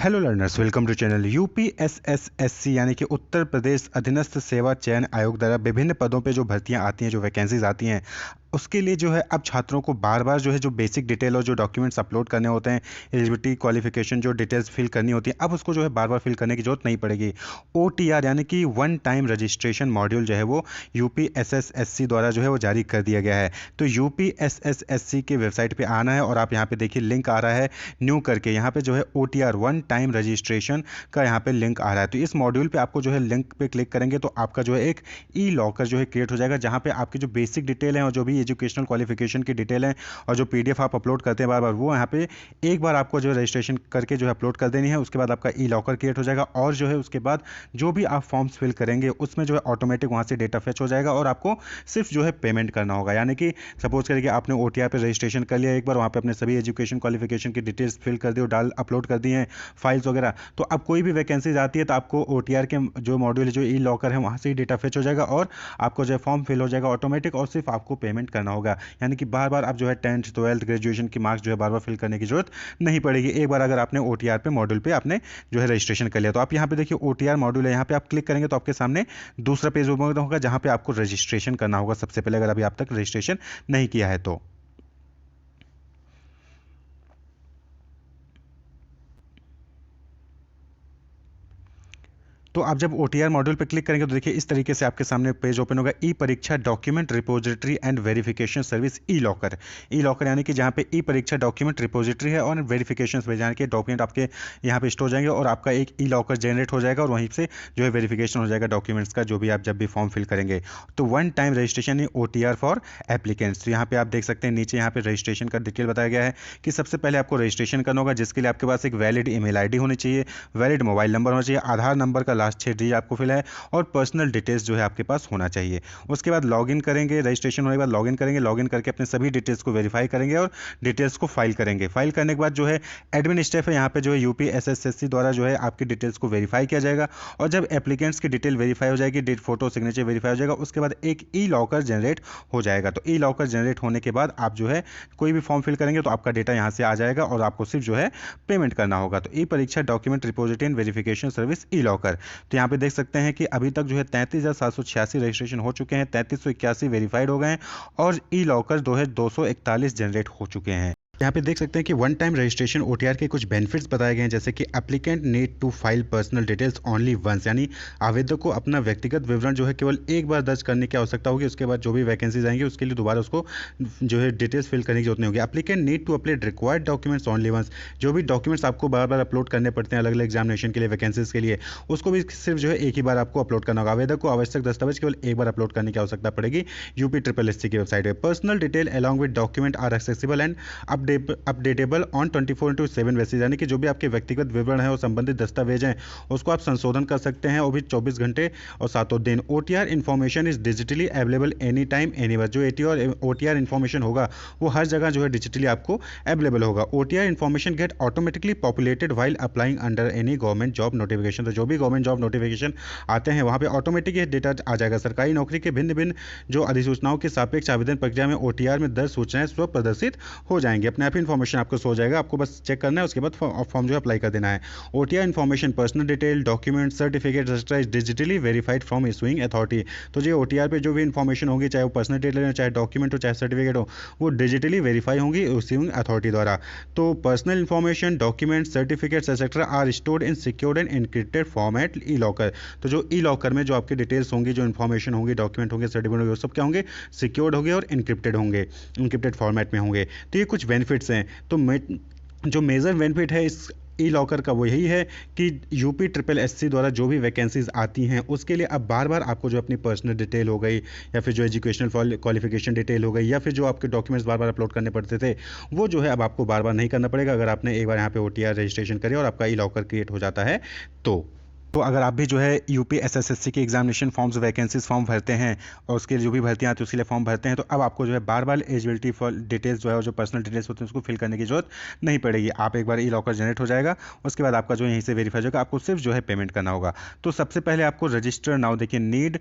Hello learners, welcome to channel. UPSSSC यानी कि उत्तर प्रदेश अधीनस्थ सेवा चयन आयोग द्वारा विभिन्न पदों पे जो भर्तियां आती हैं, जो वैकेंसीज आती हैं, उसके लिए जो है अब छात्रों को बार बार जो है जो बेसिक डिटेल और जो डॉक्यूमेंट्स अपलोड करने होते हैं, एलिजिबिलिटी क्वालिफिकेशन जो डिटेल्स फिल करनी होती है, अब उसको जो है बार बार फिल करने की जरूरत नहीं पड़ेगी। ओटीआर यानी कि वन टाइम रजिस्ट्रेशन मॉड्यूल जो है वो यूपीएसएसएससी द्वारा जो है वो जारी कर दिया गया है। तो यूपीएसएसएससी के वेबसाइट पे आना है और आप यहाँ पे देखिए लिंक आ रहा है न्यू करके, यहाँ पे जो है ओटीआर वन टाइम रजिस्ट्रेशन का यहाँ पे लिंक आ रहा है। तो इस मॉड्यूल पे आपको जो है लिंक पे क्लिक करेंगे तो आपका जो है एक ई लॉकर जो है क्रिएट हो जाएगा, जहाँ पे आपकी जो बेसिक डिटेल है और जो भी एजुकेशनल क्वालिफिकेशन की डिटेल है और जो पीडीएफ आप अपलोड करते हैं बार बार, वो यहाँ पे एक बार आपको जो है रजिस्ट्रेशन करके जो है अपलोड कर देनी है। उसके बाद आपका ई लॉकर क्रिएट हो जाएगा और जो है उसके बाद जो भी आप फॉर्म्स फिल करेंगे उसमें जो है ऑटोमेटिक वहाँ से डेटा फेच हो जाएगा और आपको सिर्फ जो है पेमेंट करना होगा। यानी कि सपोज करिए कि आपने ओटीआर पे रजिस्ट्रेशन कर लिया, एक बार वहाँ पे अपने सभी एजुकेशन क्वालिफिकेशन की डिटेल्स फिल कर दी और डाल अपलोड कर दी हैं फाइल्स वगैरह, तो अब कोई भी वैकेंसीज आती है तो आपको ओटीआर के जो मॉड्यूल जो ई लॉकर है वहाँ से ही डेटा फेच हो जाएगा और आपको जो है फॉर्म फिल हो जाएगा ऑटोमेटिक और सिर्फ आपको पेमेंट करना होगा। यानी कि बार बार आप जो है 10th 12th ग्रेजुएशन की मार्क्स जो है बार बार फिल करने की जरूरत नहीं पड़ेगी। एक बार अगर आपने ओटीआर पे मॉड्यूल पे आपने जो है रजिस्ट्रेशन कर लिया, तो आप यहाँ पे देखिए ओटीआर मॉड्यूल है, यहाँ पे आप क्लिक करेंगे तो आपके सामने दूसरा पेज ओपन होगा जहाँ पे आपको रजिस्ट्रेशन करना होगा सबसे पहले, अगर अभी आप तक रजिस्ट्रेशन नहीं किया है तो। तो आप जब ओटीआर मॉड्यूल पे क्लिक करेंगे तो देखिए इस तरीके से आपके सामने पेज ओपन होगा, ई परीक्षा document repository and verification service E locker. E locker यानी कि जहाँ पे ई परीक्षा डॉक्यूमेंट रिपोजिटरी है और वेरिफिकेशन पे जाने के डॉक्यूमेंट आपके यहाँ पे स्टोर हो जाएंगे और आपका एक ई लॉकर जनरेट हो जाएगा और वहीं से जो है वेरिफिकेशन हो जाएगा डॉक्यूमेंट्स का, जो भी आप जब भी फॉर्म फिल करेंगे। तो one time registration in OTR for applicants. तो यहाँ पे आप देख सकते हैं नीचे यहाँ पे रजिस्ट्रेशन का डिटेल बताया गया है कि सबसे पहले आपको रजिस्ट्रेशन करना होगा, जिसके लिए आपके पास एक वैलिड ईमेल आईडी होनी चाहिए, वैलिड मोबाइल नंबर होना चाहिए, आधार नंबर का लास्ट 6 डिजिट आपको फिल है और पर्सनल डिटेल्स जो है आपके पास होना चाहिए। उसके बाद लॉगिन करेंगे, रजिस्ट्रेशन होने के बाद लॉगिन करेंगे, लॉगिन करके अपने सभी डिटेल्स को वेरीफाई करेंगे और डिटेल्स को फाइल करेंगे। फाइल करने के बाद जो है एडमिन स्टेप है, यहाँ पे जो है यूपीएसएसएससी द्वारा जो है आपकी डिटेल्स को वेरीफाई किया जाएगा और जब एप्लीकेंट्स की डिटेल वेरीफाई हो जाएगी, डेट फोटो सिग्नेचर वेरीफाई हो जाएगा, उसके बाद एक ई लॉकर जनरेट हो जाएगा। तो ई लॉकर जनरेट होने के बाद आप जो है कोई भी फॉर्म फिल करेंगे तो आपका डेटा यहाँ से आ जाएगा और आपको सिर्फ जो है पेमेंट करना होगा। तो ई परीक्षा document repository and verification service E locker. तो यहाँ पे देख सकते हैं कि अभी तक जो है 33,786 रजिस्ट्रेशन हो चुके हैं, 3381 वेरीफाइड हो गए हैं और ई लॉकर जो है 241 जनरेट हो चुके हैं। यहाँ पे देख सकते हैं कि वन टाइम रजिस्ट्रेशन ओटीआर के कुछ बेनिफिट्स बताए गए हैं, जैसे कि applicant need to file personal details only once, यानी आवेदक को अपना व्यक्तिगत विवरण जो है केवल एक बार दर्ज करने की आवश्यकता होगी, उसके बाद जो भी वैकेंसीज आएंगी उसके लिए दोबारा उसको जो है डिटेल्स फिल करने की जरूरत नहीं होगी। Applicant need to upload required documents only once, जो भी डॉक्यूमेंट्स आपको बार बार अपलोड करने पड़ते हैं अलग अलग एग्जामिनेशन के लिए, वैकेंसीज के लिए, उसको भी सिर्फ जो है एक ही बार आपको अपलोड करना होगा। आवेदक को आवश्यक दस्तावेज केवल एक बार अपलोड करने की आवश्यकता पड़ेगी यूपीएसएससी की वेबसाइट पर। Personal detail along with document are accessible and updatable on 24/7 basis, यानी कि जो भी आपके व्यक्तिगत विवरण है और संबंधित दस्तावेज हैं उसको आप संशोधन कर सकते हैं, वो भी 24 घंटे और 7 दिन। OTR information is digitally available any time anywhere, जो ओटीआर इन्फॉर्मेशन होगा वो हर जगह जो है डिजिटली आपको अवेलेबल होगा। OTR information get automatically populated while applying under any government job notification, तो जो भी गवर्नमेंट जॉब नोटिफिकेशन आते हैं वहाँ पे ऑटोमेटिक ये डेटा आ जाएगा। सरकारी नौकरी के भिन्न भिन्न जो अधिसूचनाओं के सापेक्ष आवेदन प्रक्रिया में ओटीआर में दर्ज सूचनाएं स्व प्रदर्शित हो जाएंगी, अपने आप इन्फॉर्मेशन आपको हो जाएगा, आपको बस चेक करना है, उसके बाद फॉर्म जो है अप्लाई कर देना है। OTR information personal detail document certificate is digitally verified from issuing authority, तो जो ओटीआर पे जो भी इन्फॉर्मेशन होगी, चाहे वो पर्सनल डिटेल हो, चाहे डॉक्यूमेंट हो, चाहे सर्टिफिकेट हो, वो डिजिटली वेरीफाई होंगी इशूइंग अथॉरिटी द्वारा। तो personal information document certificates etcetera are stored in secured and encrypted format e locker, तो जो ई लॉकर में जो आपकी डिटेल्स होंगी, जो इन्फॉर्मेशन होंगी, डॉक्यूमेंट होंगे, सर्टिफिकेट होंगे, वो सब क्या होंगे, सिक्योर्ड होंगे और एनक्रिप्टेड होंगे, एनक्रिप्टेड फॉर्मेट में होंगे। तो ये कुछ बेनिफिट्स हैं। तो जो मेजर बेनिफिट है इस ई लॉकर का वो यही है कि यूपीएसएससी द्वारा जो भी वैकेंसीज आती हैं उसके लिए अब बार बार आपको जो अपनी पर्सनल डिटेल हो गई या फिर जो एजुकेशनल क्वालिफिकेशन डिटेल हो गई या फिर जो आपके डॉक्यूमेंट्स बार बार अपलोड करने पड़ते थे, वो जो है अब आपको बार बार नहीं करना पड़ेगा अगर आपने एक बार यहाँ पे ओटीआर रजिस्ट्रेशन करें और आपका ई लॉकर क्रिएट हो जाता है। तो अगर आप भी जो है यूपीएसएससी के एग्जामिनेशन फॉर्म्स वैकेंसीज फॉर्म भरते हैं और उसके जो भी भर्तियां आती है उसके लिए फॉर्म भरते हैं, तो अब आपको जो है बार बार एलिजिबिलिटी फॉर डिटेल्स जो है और जो पर्सनल डिटेल्स होते हैं उसको फिल करने की जरूरत नहीं पड़ेगी। आप एक बार ई लॉकर जनरेट हो जाएगा, उसके बाद आपका जो यहीं से वेरीफाई हो जाएगा, आपको सिर्फ जो है पेमेंट करना होगा। तो सबसे पहले आपको रजिस्टर नाउ, देखिए नीड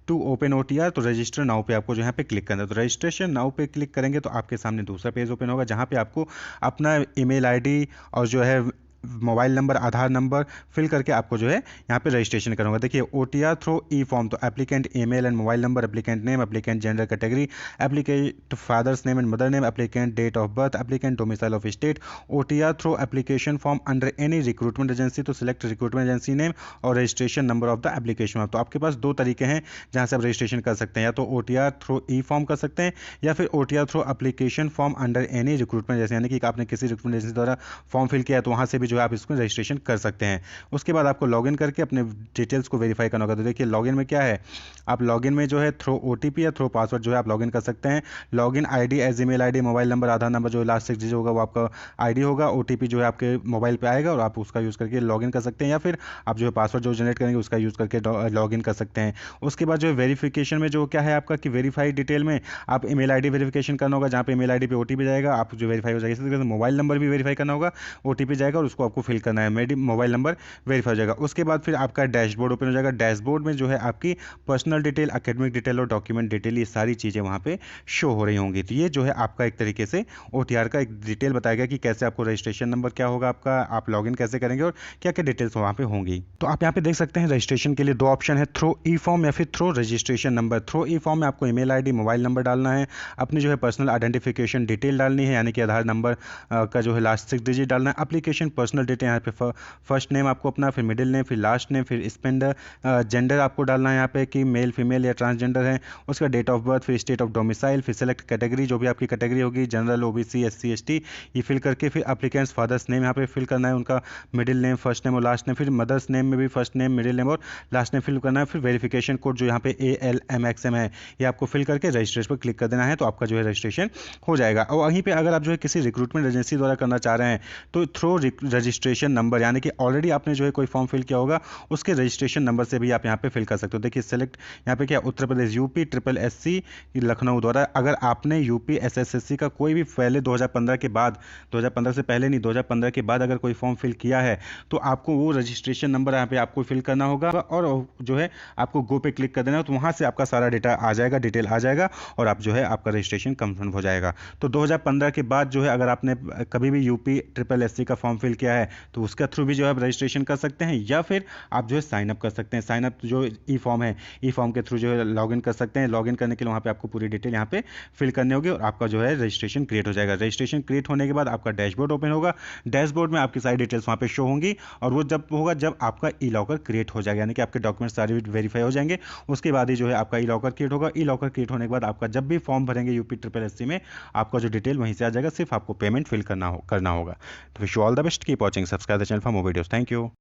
टू ओपन ओटीआर, तो रजिस्टर नाउ पे आपको जो यहाँ पे क्लिक करना है। तो रजिस्ट्रेशन नाउ पे क्लिक करेंगे तो आपके सामने दूसरा पेज ओपन होगा जहाँ पे आपको अपना ईमेल आईडी और जो है mobile number, Aadhaar number fill करके आपको जो है यहाँ पे रजिस्ट्रेशन करना होगा। देखिए OTR थ्रू ई फॉर्म, तो applicant email and mobile number, applicant name, applicant gender category, applicant father's name and mother name, applicant date of birth, applicant domicile of state. OTR through application form under any recruitment agency, तो select recruitment agency name और registration number of the application. तो आपके पास दो तरीके हैं जहाँ से आप रजिस्ट्रेशन कर सकते हैं, या तो OTR थ्रू ई फॉर्म कर सकते हैं या फिर OTR through application form under any recruitment agency, यानी कि आपने किसी रिक्रूटमेंट एजेंसी द्वारा फॉर्म फिल किया है तो वहाँ से भी जो है आप इसमें रजिस्ट्रेशन कर सकते हैं। उसके बाद आपको लॉगिन करके अपने डिटेल्स को वेरीफाई करना होगा। तो देखिए लॉगिन में क्या है, आप लॉगिन में जो है थ्रू OTP या थ्रू पासवर्ड जो है आप लॉगिन कर सकते हैं। Login ID as email ID, mobile number, Aadhaar number, जो लास्ट 6 डिजिट होगा वो आपका ID होगा। OTP जो है आपके मोबाइल पे आएगा और आप उसका यूज़ करके लॉगिन कर सकते हैं, या फिर आप जो है पासवर्ड जो जनरेट करेंगे उसका यूज़ करके लॉगिन कर सकते हैं। उसके बाद जो है वेरिफिकेशन में जो क्या है आपका कि वेरीफाइड डिटेल में आप ईमेल ID वेरिफिकेशन करना होगा, जहाँ पे ईमेल ID पे OTP जाएगा, आप जो वेरीफाई हो जाएगा। इसी तरीके से मोबाइल नंबर भी वेरीफाई करना होगा, OTP जाएगा और उसको आपको फिल करना है, मेरी मोबाइल नंबर वेरीफाई हो जाएगा। उसके बाद फिर आपका डैशबोर्ड ओपन हो जाएगा। डैशबोर्ड में जो है आपकी पर्सनल डिटेल, एकेडमिक डिटेल और डॉक्यूमेंट डिटेल, ये सारी चीज़ें वहाँ पे शो हो रही होंगी। तो ये जो है आपका एक तरीके से OTR का एक डिटेल बताएगा कि कैसे आपको रजिस्ट्रेशन नंबर क्या होगा आपका, आप लॉगिन कैसे करेंगे और क्या क्या डिटेल्स वहाँ पे होंगी। तो आप यहाँ पे देख सकते हैं रजिस्ट्रेशन के लिए दो ऑप्शन है, थ्रू ई फॉर्म या फिर through registration number. Through e form में आपको ईमेल ID, मोबाइल नंबर डालना है, अपनी जो है पर्सनल आइडेंटिफिकेशन डिटेल डालनी है, यानी कि आधार नंबर का जो है लास्ट 6 डिजिट डालना है। एप्लीकेशन पर्सनल डिटेल, यहाँ पे फर्स्ट नेम आपको अपना, फिर मिडिल नेम, फिर लास्ट नेम, फिर स्पेंडर जेंडर आपको डालना है यहाँ पे कि मेल फीमेल या ट्रांसजेंडर है। उसका डेट ऑफ बर्थ, फिर स्टेट ऑफ डोमिसाइल, फिर सेलेक्ट कैटेगरी, जो भी आपकी कैटेगरी होगी, जनरल, OBC, SC ST, ये फिल करके फिर एप्लीकेंट्स फादर्स नेम यहाँ पे फिल करना है, उनका मिडिल नेम, फर्स्ट नेम और लास्ट नेम, फिर मदर्स नेम में भी फर्स्ट नेम, मिडिल नेम और लास्ट नेम फिल करना है। फिर वेरिफिकेशन कोड जो यहाँ पे ALMXM है ये आपको फिल करके रजिस्ट्रेशन पर क्लिक कर देना है, तो आपका जो है रजिस्ट्रेशन हो जाएगा। और वहीं पे अगर आप जो है किसी रिक्रूटमेंट एजेंसी द्वारा करना चाह रहे हैं तो थ्रू रजिस्ट्रेशन नंबर, यानी कि ऑलरेडी आपने जो है कोई फॉर्म फिल किया होगा उसके रजिस्ट्रेशन नंबर से भी आप यहाँ पे फिल कर सकते हो। देखिए सेलेक्ट यहाँ पे क्या, उत्तर प्रदेश UP SSSC लखनऊ द्वारा, अगर आपने UP SSSC का कोई भी पहले 2015 के बाद, 2015 से पहले नहीं, 2015 के बाद अगर कोई फॉर्म फिल किया है तो आपको वो रजिस्ट्रेशन नंबर यहाँ पे आपको फिल करना होगा और जो है आपको गो पे क्लिक कर देना है, तो वहाँ से आपका सारा डेटा आ जाएगा, डिटेल आ जाएगा और आप जो है आपका रजिस्ट्रेशन कंफर्म हो जाएगा। तो 2015 के बाद जो है अगर आपने कभी भी UP SSSC का फॉर्म फिल किया है तो उसका थ्रू भी जो है आप रजिस्ट्रेशन कर सकते हैं, या फिर आप जो है साइन अप कर सकते हैं। साइन अप जो ई फॉर्म है, ई फॉर्म के थ्रू जो है लॉगिन कर सकते हैं। लॉगिन करने के लिए वहाँ पे आपको पूरी डिटेल यहाँ पे फिल करनी होगी और आपका जो है रजिस्ट्रेशन क्रिएट हो जाएगा। रजिस्ट्रेशन क्रिएट होने के बाद आपका डैशबोर्ड ओपन होगा। डैशबोर्ड में आपकी सारी डिटेल्स वहाँ पे शो होंगी और वो जब होगा जब आपका ई लॉकर क्रिएट हो जाएगा, यानी कि आपके डॉक्यूमेंट्स सारे वेरीफाई हो जाएंगे, उसके बाद ही जो है आपका ई लॉकर क्रिएट होगा। ई लॉकर क्रिएट होने के बाद आपका जब भी फॉर्म भरेंगे UP SSSC में, आपका जो डिटेल वहीं से आ जाएगा, सिर्फ आपको पेमेंट फिल करना होगा। तो wish you all the best, keep watching, subscribe the channel for more videos. Thank you.